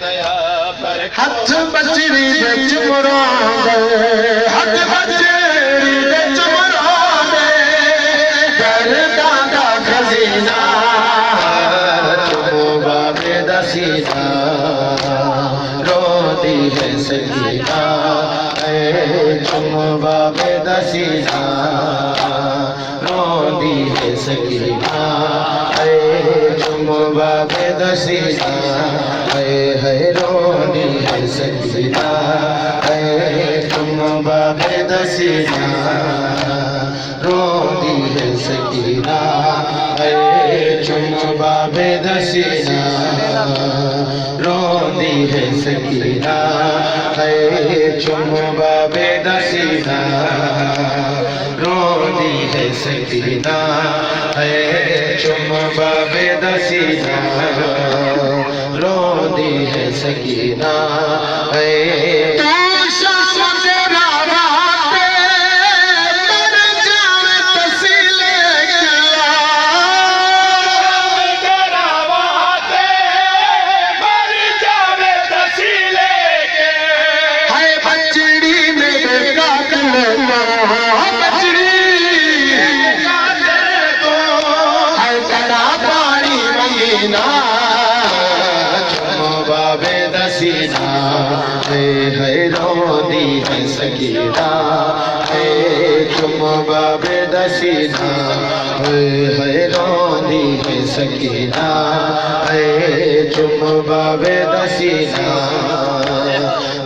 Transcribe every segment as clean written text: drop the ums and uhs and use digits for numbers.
हथ बचरी बिच मुरादे हथ बचरी बिच मुरादे दर्दां दा खजीना चुमो बाबे दा सीना रोंदी है सकीना चुमो बाबे दा सीना रोंदी है सकीना चुमो बाबे दा सीना है रोनी है सकीना तुम बाबे दसीना रोनी है सकीना तुम बाबे दसीना रोनी है सकीना तुम बाबे दसीना रोनी है सकीना तुम बाबे दसीना रोदी है सकीना तू शाम तेरा राते मर जावे तसीले किला तेरा राते मर जावे तसीले के हाय बचड़ी मेरे काटल बचड़ी काटल को हाय तेरा पानी महीना बाबे दसीना है रोदी है सकीना तुम बाबे दसीना है रोदी है सकीना तुम बाबे दसीना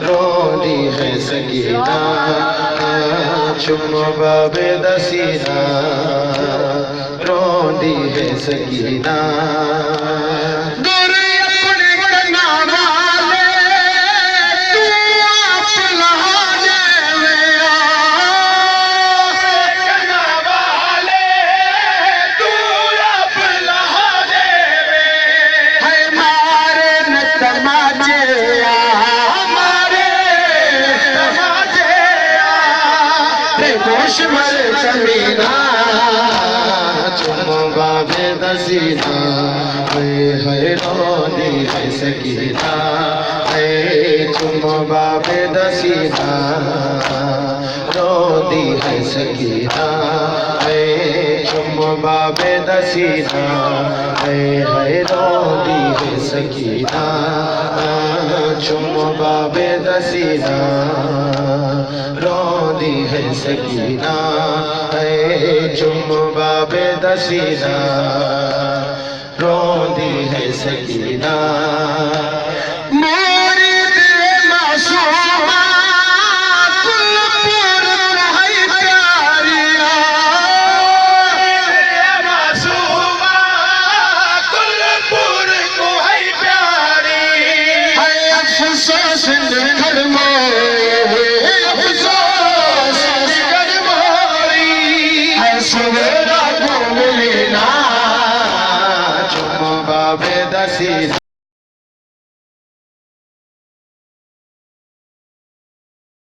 रोदी है सकीना तुम बाबे दसीना रोदी है सकीना चमीना चुमो बाबे दसीना है रोनी है सकीना चुमो बाबे दसीना रोनी है सकीना चुमो बाबे दसीना है रोनी है सकीना चुमो बाबे दसीना रोदी है सकीना चुम बाबे दसीना रोदी है सकीना मोरी दिल मासूमा कुलपुर है प्यारिया मासूमा कुलपुर को है प्यारी है अफसोस घर में